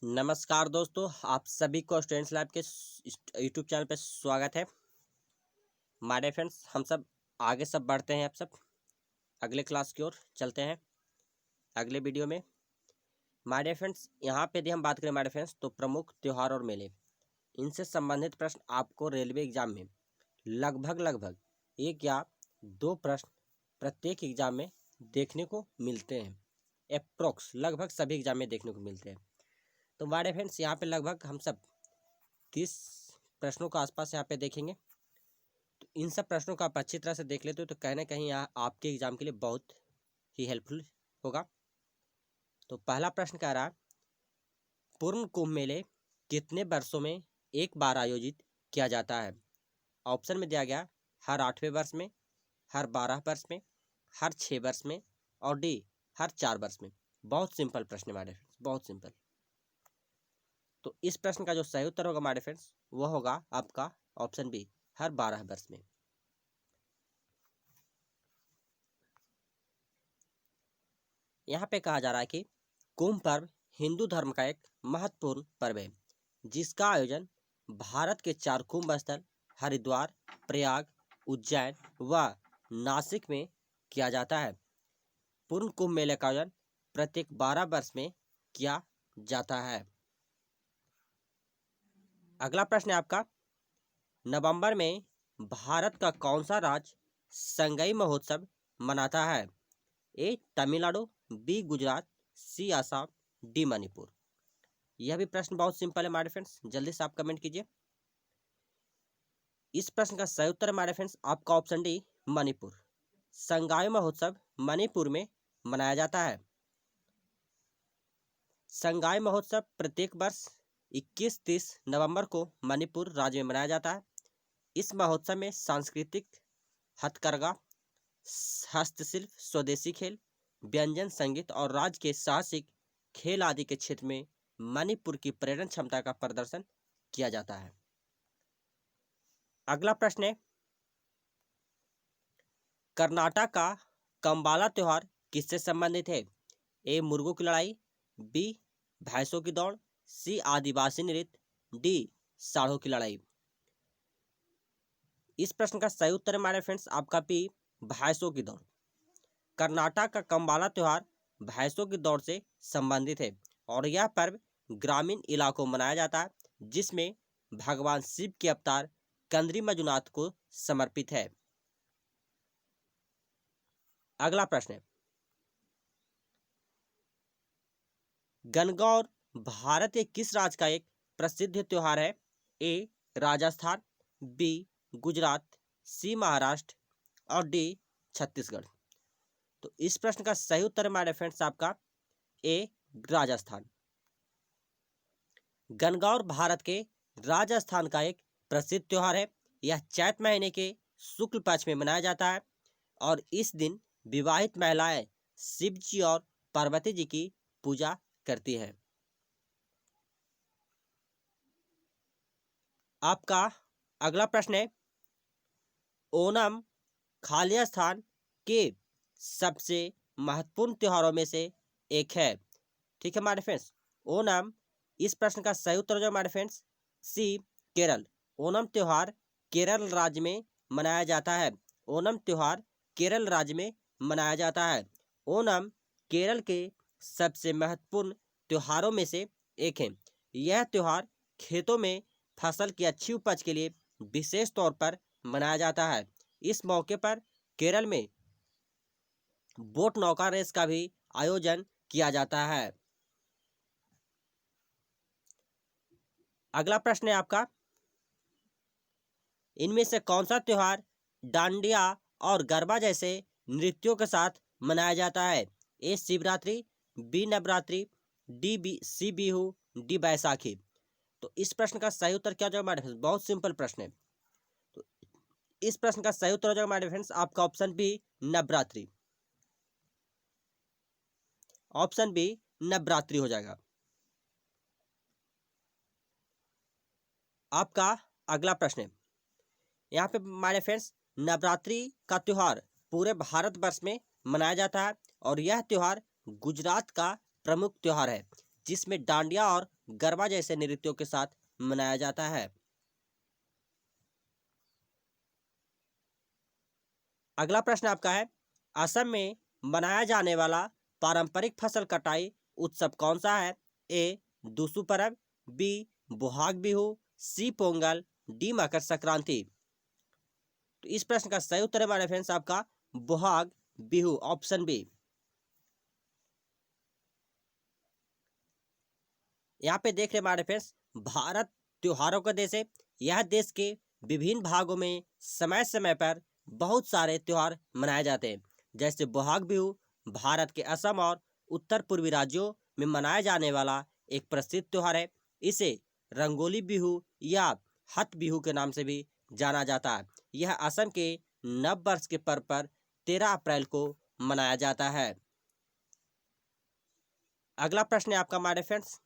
नमस्कार दोस्तों, आप सभी को स्टूडेंट्स लैब के यूट्यूब चैनल पर स्वागत है। माय डियर फ्रेंड्स, हम सब आगे सब बढ़ते हैं। आप सब अगले क्लास की ओर चलते हैं अगले वीडियो में। माय डियर फ्रेंड्स, यहाँ पे यदि हम बात करें माय डियर फ्रेंड्स, तो प्रमुख त्यौहार और मेले, इनसे संबंधित प्रश्न आपको रेलवे एग्जाम में लगभग एक या दो प्रश्न प्रत्येक एग्जाम में देखने को मिलते हैं। अप्रोक्स लगभग सभी एग्जाम में देखने को मिलते हैं। तो माय डियर फ्रेंड्स, यहाँ पे लगभग हम सब 30 प्रश्नों के आसपास यहाँ पे देखेंगे। तो इन सब प्रश्नों का आप अच्छी तरह से देख लेते हो तो कहीं ना कहीं यहाँ आपके एग्जाम के लिए बहुत ही हेल्पफुल होगा। तो पहला प्रश्न कह रहा है, पूर्ण कुंभ मेले कितने वर्षों में एक बार आयोजित किया जाता है? ऑप्शन में दिया गया हर 8वें वर्ष में, हर 12 वर्ष में, हर 6 वर्ष में और डी हर 4 वर्ष में। बहुत सिंपल प्रश्न है हमारे फ्रेंड्स, बहुत सिंपल। तो इस प्रश्न का जो सही उत्तर होगा हमारे फ्रेंड्स, वह होगा आपका ऑप्शन बी, हर 12 वर्ष में। यहाँ पे कहा जा रहा है कि कुंभ पर्व हिंदू धर्म का एक महत्वपूर्ण पर्व है जिसका आयोजन भारत के 4 कुंभ स्थल हरिद्वार, प्रयाग, उज्जैन व नासिक में किया जाता है। पूर्ण कुंभ मेले का आयोजन प्रत्येक 12 वर्ष में किया जाता है। अगला प्रश्न है आपका, नवंबर में भारत का कौन सा राज्य संगई महोत्सव मनाता है? ए तमिलनाडु, बी गुजरात, सी आसाम, डी मणिपुर। यह भी प्रश्न बहुत सिंपल है हमारे फ्रेंड्स, जल्दी से आप कमेंट कीजिए। इस प्रश्न का सही उत्तर हमारे फ्रेंड्स आपका ऑप्शन डी, मणिपुर। संगाई महोत्सव मणिपुर में मनाया जाता है। संगाई महोत्सव प्रत्येक वर्ष 21-30 नवंबर को मणिपुर राज्य में मनाया जाता है। इस महोत्सव में सांस्कृतिक, हथकरघा, हस्तशिल्प, स्वदेशी खेल, व्यंजन, संगीत और राज्य के साहसिक खेल आदि के क्षेत्र में मणिपुर की पर्यटन क्षमता का प्रदर्शन किया जाता है। अगला प्रश्न है, कर्नाटक का कंबाला त्योहार किससे संबंधित है? ए मुर्गों की लड़ाई, बी भैंसों की दौड़, सी आदिवासी नृत्य, डी साढ़ों की लड़ाई। इस प्रश्न का सही उत्तर है हमारे फ्रेंड्स आपका बी, भैंसों की दौड़। कर्नाटक का कंबाला त्योहार भैंसों की दौड़ से संबंधित है और यह पर्व ग्रामीण इलाकों में मनाया जाता है जिसमें भगवान शिव के अवतार कंद्री मंजुनाथ को समर्पित है। अगला प्रश्न है, गणगौर भारत के किस राज्य का एक प्रसिद्ध त्योहार है? ए राजस्थान, बी गुजरात, सी महाराष्ट्र और डी छत्तीसगढ़। तो इस प्रश्न का सही उत्तर है हमारे फ्रेंड्स आपका ए राजस्थान। गणगौर भारत के राजस्थान का एक प्रसिद्ध त्योहार है। यह चैत महीने के शुक्ल पक्ष में मनाया जाता है और इस दिन विवाहित महिलाएं शिव जी और पार्वती जी की पूजा करती हैं। आपका अगला प्रश्न है, ओणम खालिस्तान के सबसे महत्वपूर्ण त्योहारों में से एक है। ठीक है हमारे फ्रेंड्स, ओणम, इस प्रश्न का सही उत्तर हो हमारे फ्रेंड्स सी केरल। ओणम त्योहार केरल राज्य में मनाया जाता है। ओणम त्योहार केरल राज्य में मनाया जाता है। ओणम केरल के सबसे महत्वपूर्ण त्योहारों में से एक है। यह त्योहार खेतों में फसल की अच्छी उपज के लिए विशेष तौर पर मनाया जाता है। इस मौके पर केरल में बोट नौका रेस का भी आयोजन किया जाता है। अगला प्रश्न है आपका, इनमें से कौन सा त्योहार डांडिया और गरबा जैसे नृत्यों के साथ मनाया जाता है? ए शिवरात्रि, बी नवरात्रि, सी बिहू, डी बैसाखी। तो इस प्रश्न का सही उत्तर क्या हो जाएगा हमारे फ्रेंड्स? बहुत सिंपल प्रश्न है। तो इस प्रश्न का सही उत्तर हो जाएगा हमारे फ्रेंड्स आपका option B, Navratri. Option B Navratri हो जाएगा। आपका अगला प्रश्न है, यहाँ पे हमारे फ्रेंड्स नवरात्रि का त्योहार पूरे भारतवर्ष में मनाया जाता है और यह त्योहार गुजरात का प्रमुख त्योहार है जिसमें डांडिया और गरबा जैसे नृत्यों के साथ मनाया जाता है। अगला प्रश्न आपका है, असम में मनाया जाने वाला पारंपरिक फसल कटाई उत्सव कौन सा है? ए दुसु परब, बी बोहाग बिहू, सी पोंगल, डी मकर संक्रांति। तो इस प्रश्न का सही उत्तर है हमारे फ्रेंड्स आपका बोहाग बिहू, ऑप्शन बी। यहाँ पे देख रहे हमारे फ्रेंड्स, भारत त्योहारों का देश है। यह देश के विभिन्न भागों में समय समय पर बहुत सारे त्योहार मनाए जाते हैं। जैसे बोहाग बिहू भारत के असम और उत्तर पूर्वी राज्यों में मनाया जाने वाला एक प्रसिद्ध त्योहार है। इसे रंगोली बिहू या हथ बिहू के नाम से भी जाना जाता है। यह असम के नव वर्ष के पर्व पर 13 अप्रैल को मनाया जाता है। अगला प्रश्न है आपका हमारे फ्रेंड्स,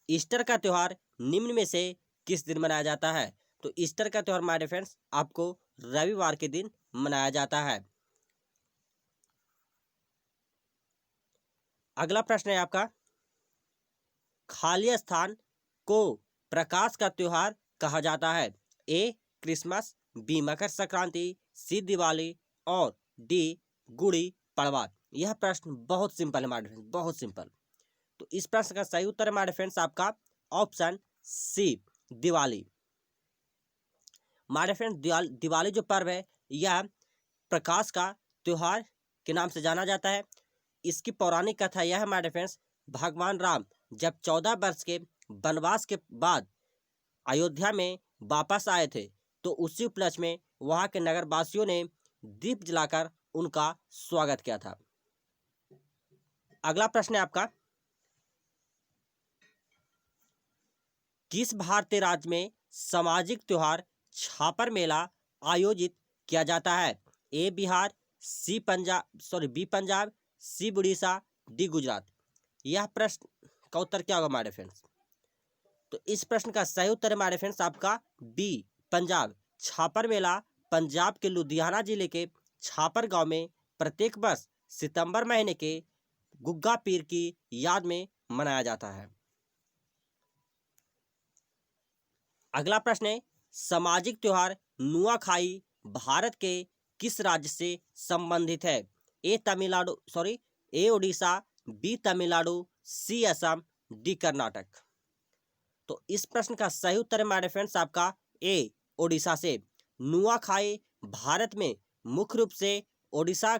ईस्टर का त्योहार निम्न में से किस दिन मनाया जाता है? तो ईस्टर का त्योहार हमारे फ्रेंड्स आपको रविवार के दिन मनाया जाता है। अगला प्रश्न है आपका, खाली स्थान को प्रकाश का त्योहार कहा जाता है? ए क्रिसमस, बी मकर संक्रांति, सी दिवाली और डी गुड़ी पड़वा। यह प्रश्न बहुत सिंपल है हमारे फ्रेंड्स, बहुत सिंपल। तो इस प्रश्न का सही उत्तर है हमारे फ्रेंड्स आपका ऑप्शन सी दिवाली। हमारे फ्रेंड्स दिवाली जो पर्व है यह प्रकाश का त्योहार के नाम से जाना जाता है। इसकी पौराणिक कथा यह है हमारे फ्रेंड्स, भगवान राम जब 14 वर्ष के वनवास के बाद अयोध्या में वापस आए थे, तो उसी उपलक्ष्य में वहां के नगर वासियों ने दीप जलाकर उनका स्वागत किया था। अगला प्रश्न है आपका, किस भारतीय राज्य में सामाजिक त्योहार छापर मेला आयोजित किया जाता है? ए बिहार, बी पंजाब, सी उड़ीसा, डी गुजरात। यह प्रश्न का उत्तर क्या होगा हमारे फ्रेंड्स? तो इस प्रश्न का सही उत्तर है हमारे फ्रेंड्स आपका बी पंजाब। छापर मेला पंजाब के लुधियाना जिले के छापर गांव में प्रत्येक वर्ष सितंबर महीने के गुग्गा पीर की याद में मनाया जाता है। अगला प्रश्न है, सामाजिक त्योहार नुआखाई भारत के किस राज्य से संबंधित है? ए उड़ीसा, बी तमिलनाडु, सी असम, डी कर्नाटक। तो इस प्रश्न का सही उत्तर है हमारे फ्रेंड्स आपका ए ओडिशा से। नुआखाई भारत में मुख्य रूप से ओडिशा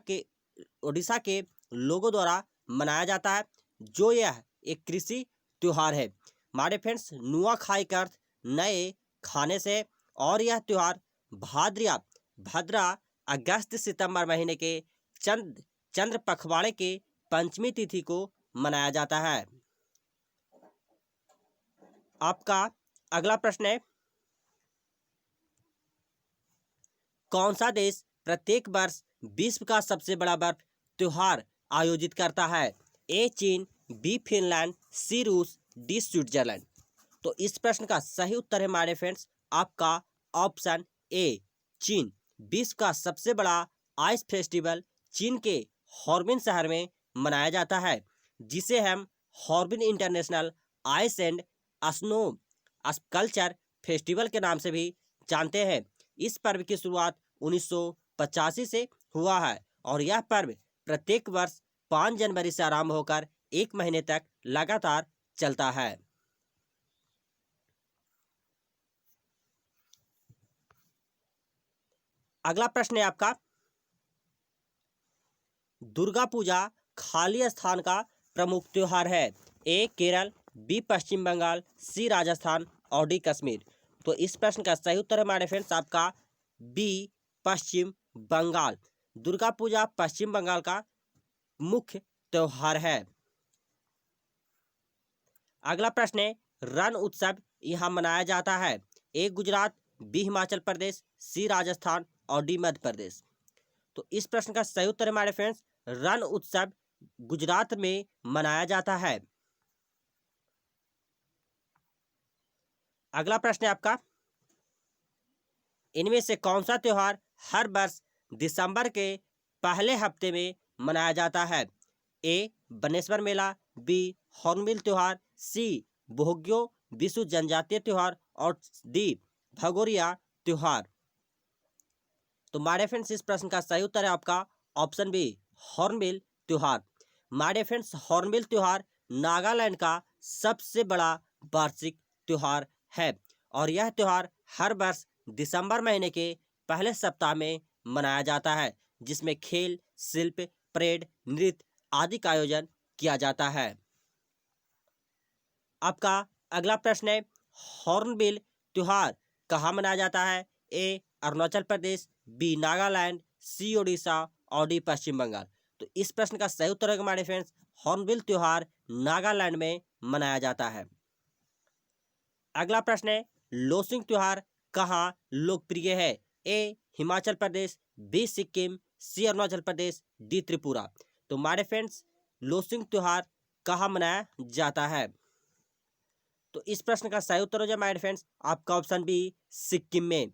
के लोगों द्वारा मनाया जाता है, जो यह एक कृषि त्योहार है। हमारे फ्रेंड्स नुआखाई का अर्थ नए खाने से, और यह त्योहार भद्रा अगस्त सितंबर महीने के चंद्र पखवाड़े के पंचमी तिथि को मनाया जाता है। आपका अगला प्रश्न है, कौन सा देश प्रत्येक वर्ष विश्व का सबसे बड़ा बर्फ त्योहार आयोजित करता है? ए चीन, बी फिनलैंड, सी रूस, डी स्विट्जरलैंड। तो इस प्रश्न का सही उत्तर है हमारे फ्रेंड्स आपका ऑप्शन ए चीन। विश्व का सबसे बड़ा आइस फेस्टिवल चीन के हॉर्बिन शहर में मनाया जाता है, जिसे हम Harbin International Ice and Snow Culture Festival के नाम से भी जानते हैं। इस पर्व की शुरुआत 1985 से हुआ है और यह पर्व प्रत्येक वर्ष 5 जनवरी से आरंभ होकर 1 महीने तक लगातार चलता है। अगला प्रश्न है आपका, दुर्गा पूजा खाली स्थान का प्रमुख त्योहार है? ए केरल, बी पश्चिम बंगाल, सी राजस्थान और डी कश्मीर। तो इस प्रश्न का सही उत्तर है हमारे फ्रेंड्स आपका बी पश्चिम बंगाल। दुर्गा पूजा पश्चिम बंगाल का मुख्य त्योहार है। अगला प्रश्न है, रण उत्सव यहाँ मनाया जाता है? ए गुजरात, बी हिमाचल प्रदेश, सी राजस्थान और डी मध्य प्रदेश। तो इस प्रश्न का सही उत्तर है हमारे फ्रेंड्स रण उत्सव गुजरात में मनाया जाता है। अगला प्रश्न है आपका, इनमें से कौन सा त्योहार हर वर्ष दिसंबर के पहले हफ्ते में मनाया जाता है? ए बनेश्वर मेला, बी हॉर्नबिल त्योहार, सी भोग्यो विश्व जनजातीय त्योहार और डी भगोरिया त्योहार। तो माय फ्रेंड्स इस प्रश्न का सही उत्तर है आपका ऑप्शन बी हॉर्नबिल त्योहार। माय फ्रेंड्स हॉर्नबिल त्योहार नागालैंड का सबसे बड़ा वार्षिक त्योहार है और यह त्योहार हर वर्ष दिसंबर महीने के पहले सप्ताह में मनाया जाता है, जिसमें खेल, शिल्प, परेड, नृत्य आदि का आयोजन किया जाता है। आपका अगला प्रश्न है, हॉर्नबिल त्योहार कहाँ मनाया जाता है? ए अरुणाचल प्रदेश, बी नागालैंड, सी ओडिशा और डी पश्चिम बंगाल। तो इस प्रश्न का सही उत्तर है हमारे फ्रेंड्स हॉर्नबिल त्योहार नागालैंड में मनाया जाता है। अगला प्रश्न है, लोसिंग त्योहार कहाँ लोकप्रिय है? ए हिमाचल प्रदेश, बी सिक्किम, सी अरुणाचल प्रदेश, डी त्रिपुरा। तो हमारे फ्रेंड्स लोसिंग त्योहार कहाँ मनाया जाता है? तो इस प्रश्न का सही उत्तर हो जाए माय फ्रेंड्स आपका ऑप्शन बी सिक्किम में।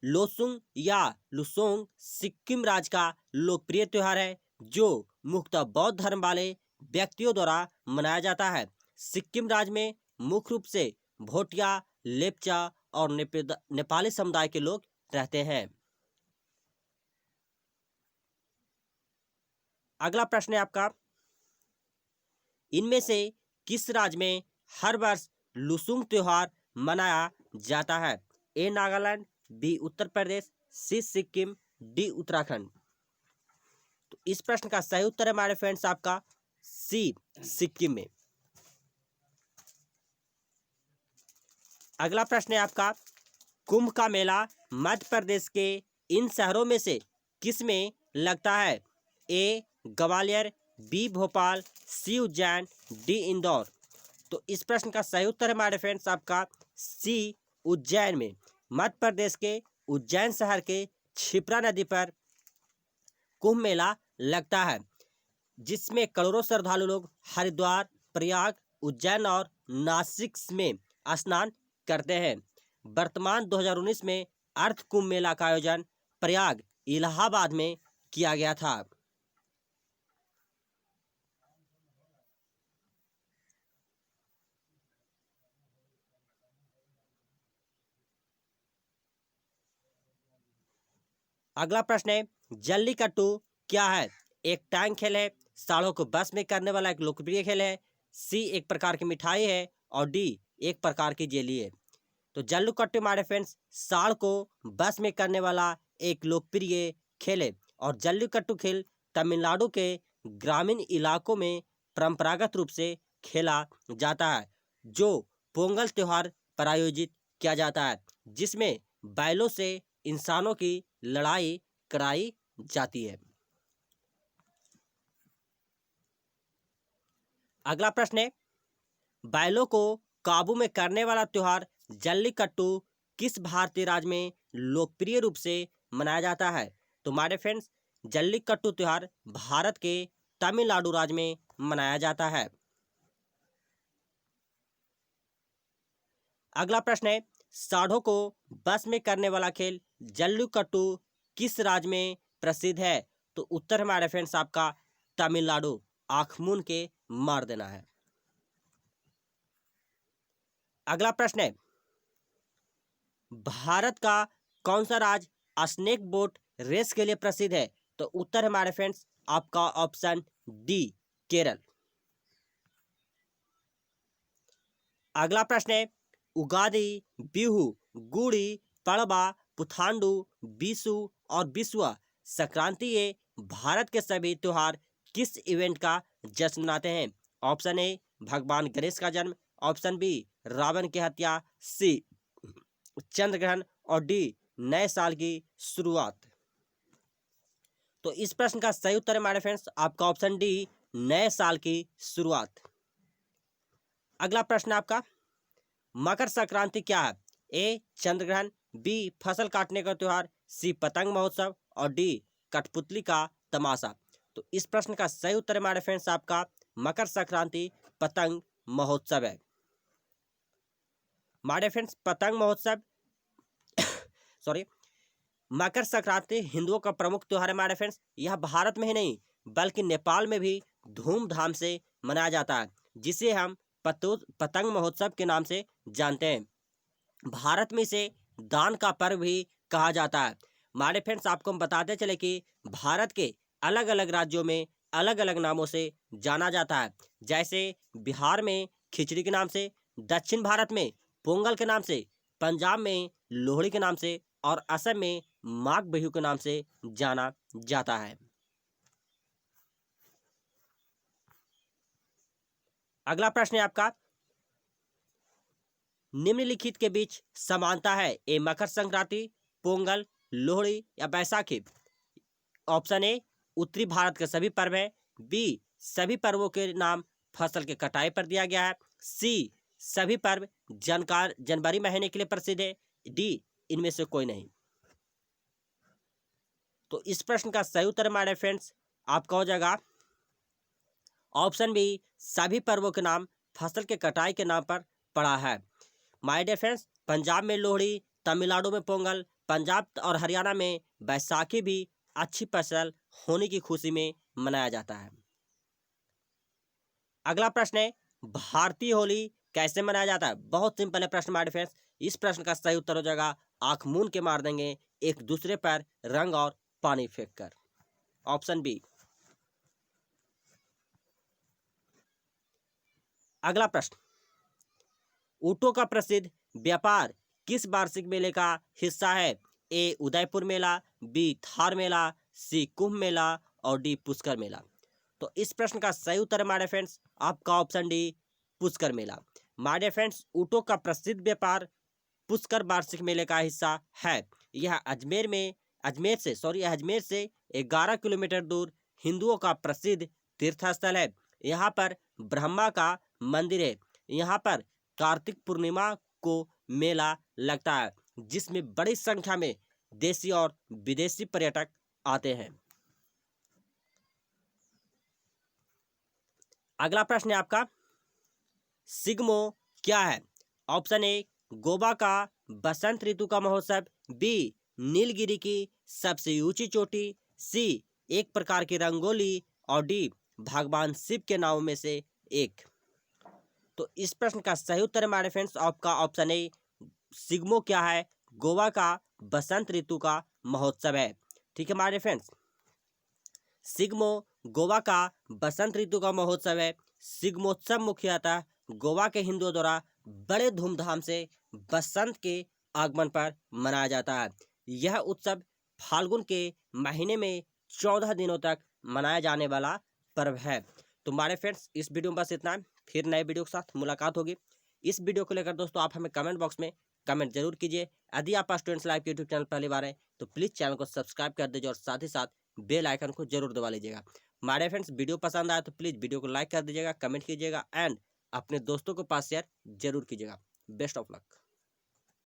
लोसुंग या लुसोंग सिक्किम राज्य का लोकप्रिय त्योहार है जो मुख्यतः बौद्ध धर्म वाले व्यक्तियों द्वारा मनाया जाता है। सिक्किम राज्य में मुख्य रूप से भोटिया, लेप्चा और नेपाली समुदाय के लोग रहते हैं। अगला प्रश्न है आपका, इनमें से किस राज्य में हर वर्ष लुसुंग त्योहार मनाया जाता है? ए नागालैंड, बी उत्तर प्रदेश, सी सिक्किम, डी उत्तराखंड। तो इस प्रश्न का सही उत्तर है हमारे फ्रेंड्स आपका सी सिक्किम में। अगला प्रश्न है आपका, कुंभ का मेला मध्य प्रदेश के इन शहरों में से किस में लगता है? ए ग्वालियर, बी भोपाल, सी उज्जैन, डी इंदौर। तो इस प्रश्न का सही उत्तर है हमारे फ्रेंड्स आपका सी उज्जैन में। मध्य प्रदेश के उज्जैन शहर के क्षिप्रा नदी पर कुंभ मेला लगता है, जिसमें करोड़ों श्रद्धालु लोग हरिद्वार, प्रयाग, उज्जैन और नासिक में स्नान करते हैं। वर्तमान 2019 में अर्थ कुंभ मेला का आयोजन प्रयाग, इलाहाबाद में किया गया था। अगला प्रश्न है, जल्लीकट्टू क्या है? एक टैंक खेल है, साढ़ों को बस में करने वाला एक लोकप्रिय खेल है, सी एक प्रकार की मिठाई है और डी एक प्रकार की जेली है। तो जल्लीकट्टू हमारे फ्रेंड्स साढ़ को बस में करने वाला एक लोकप्रिय खेल है और जल्लीकट्टू खेल तमिलनाडु के ग्रामीण इलाकों में परंपरागत रूप से खेला जाता है, जो पोंगल त्योहार पर आयोजित किया जाता है, जिसमें बैलों से इंसानों की लड़ाई कराई जाती है। अगला प्रश्न है, बैलों को काबू में करने वाला त्योहार जल्लीकट्टू किस भारतीय राज्य में लोकप्रिय रूप से मनाया जाता है? तो हमारे फ्रेंड्स जल्लीकट्टू त्योहार भारत के तमिलनाडु राज्य में मनाया जाता है। अगला प्रश्न है, साढ़ों को बस में करने वाला खेल जल्लीकट्टू किस राज्य में प्रसिद्ध है? तो उत्तर हमारे फ्रेंड्स आपका तमिलनाडु, आँख मूंद के मार देना है। अगला प्रश्न है, भारत का कौन सा राज्य स्नेक बोट रेस के लिए प्रसिद्ध है? तो उत्तर हमारे फ्रेंड्स आपका ऑप्शन डी केरल। अगला प्रश्न है, उगादी, बिहू, गुड़ी पड़वा, पुथांडु, बिशु और बिस्वा संक्रांति ये भारत के सभी त्योहार किस इवेंट का जश्न मनाते हैं? ऑप्शन ए भगवान गणेश का जन्म, ऑप्शन बी रावण की हत्या, सी चंद्र ग्रहण और डी नए साल की शुरुआत। तो इस प्रश्न का सही उत्तर है हमारे फ्रेंड्स आपका ऑप्शन डी नए साल की शुरुआत। अगला प्रश्न आपका, मकर संक्रांति क्या है? ए चंद्र ग्रहण, बी फसल काटने का त्योहार, सी पतंग महोत्सव और डी कठपुतली का तमाशा। तो इस प्रश्न का सही उत्तर है हमारे फ्रेंड्स आपका मकर संक्रांति पतंग महोत्सव है। हमारे फ्रेंड्स पतंग महोत्सव सॉरी मकर संक्रांति हिंदुओं का प्रमुख त्योहार है हमारे फ्रेंड्स। यह भारत में ही नहीं बल्कि नेपाल में भी धूमधाम से मनाया जाता है, जिसे हम पतंग महोत्सव के नाम से जानते हैं। भारत में इसे दान का पर्व भी कहा जाता है। हमारे फ्रेंड्स, आपको हम बताते चले कि भारत के अलग अलग राज्यों में अलग अलग नामों से जाना जाता है। जैसे बिहार में खिचड़ी के नाम से, दक्षिण भारत में पोंगल के नाम से, पंजाब में लोहड़ी के नाम से और असम में माघ बिहू के नाम से जाना जाता है। अगला प्रश्न है आपका, निम्नलिखित के बीच समानता है? ए मकर संक्रांति, पोंगल, लोहड़ी या बैसाखी। ऑप्शन ए उत्तरी भारत के सभी पर्व है, बी सभी पर्वों के नाम फसल के कटाई पर दिया गया है, सी सभी पर्व जनवरी महीने के लिए प्रसिद्ध है, डी इनमें से कोई नहीं। तो इस प्रश्न का सही उत्तर हमारे फ्रेंड्स आपका हो जाएगा ऑप्शन बी, सभी पर्वों के नाम फसल के कटाई के नाम पर पड़ा है। माय डियर फ्रेंड्स, पंजाब में लोहड़ी, तमिलनाडु में पोंगल, पंजाब और हरियाणा में बैसाखी भी अच्छी फसल होने की खुशी में मनाया जाता है। अगला प्रश्न है, भारतीय होली कैसे मनाया जाता है? बहुत सिंपल है प्रश्न हमारे फ्रेंड्स। इस प्रश्न का सही उत्तर हो जाएगा आंख मूंद के मार देंगे एक दूसरे पर रंग और पानी फेंक कर। Option B. अगला प्रश्न, ऊँटों का प्रसिद्ध व्यापार किस वार्षिक मेले का हिस्सा है? ए उदयपुर मेला, बी थार मेला, सी कुंभ मेला और डी पुष्कर मेला। तो इस प्रश्न का सही उत्तर हमारे फ्रेंड्स आपका ऑप्शन डी, पुष्कर मेला। हमारे फ्रेंड्स, ऊँटों का प्रसिद्ध व्यापार पुष्कर वार्षिक मेले का हिस्सा है। यह अजमेर से 11 किलोमीटर दूर हिंदुओं का प्रसिद्ध तीर्थ स्थल है। यहाँ पर ब्रह्मा का मंदिर है। यहाँ पर कार्तिक पूर्णिमा को मेला लगता है, जिसमें बड़ी संख्या में देशी और विदेशी पर्यटक आते हैं। अगला प्रश्न है आपका, सिग्मो क्या है? ऑप्शन ए गोवा का बसंत ऋतु का महोत्सव, बी नीलगिरी की सबसे ऊंची चोटी, सी एक प्रकार की रंगोली और डी भगवान शिव के नामों में से एक। तो इस प्रश्न का सही उत्तर हमारे फ्रेंड्स आपका ऑप्शन ए, सिग्मो क्या है? गोवा का बसंत ऋतु का महोत्सव है। ठीक है हमारे फ्रेंड्स, सिग्मो गोवा का बसंत ऋतु का महोत्सव है। सिग्मोत्सव मुख्यतः गोवा के हिंदुओं द्वारा बड़े धूमधाम से बसंत के आगमन पर मनाया जाता है। यह उत्सव फाल्गुन के महीने में 14 दिनों तक मनाया जाने वाला पर्व है। तो हमारे फ्रेंड्स, इस वीडियो में बस इतना है। फिर नए वीडियो के साथ मुलाकात होगी। इस वीडियो को लेकर दोस्तों आप हमें कमेंट बॉक्स में कमेंट जरूर कीजिए। यदि आप स्टूडेंट्स लाइव के यूट्यूब चैनल पहली बार है तो प्लीज़ चैनल को सब्सक्राइब कर दीजिए और साथ ही साथ बेल आइकन को जरूर दबा लीजिएगा। हमारे फ्रेंड्स, वीडियो पसंद आया तो प्लीज़ वीडियो को लाइक कर दीजिएगा, कमेंट कीजिएगा एंड अपने दोस्तों के पास शेयर जरूर कीजिएगा। Best of luck.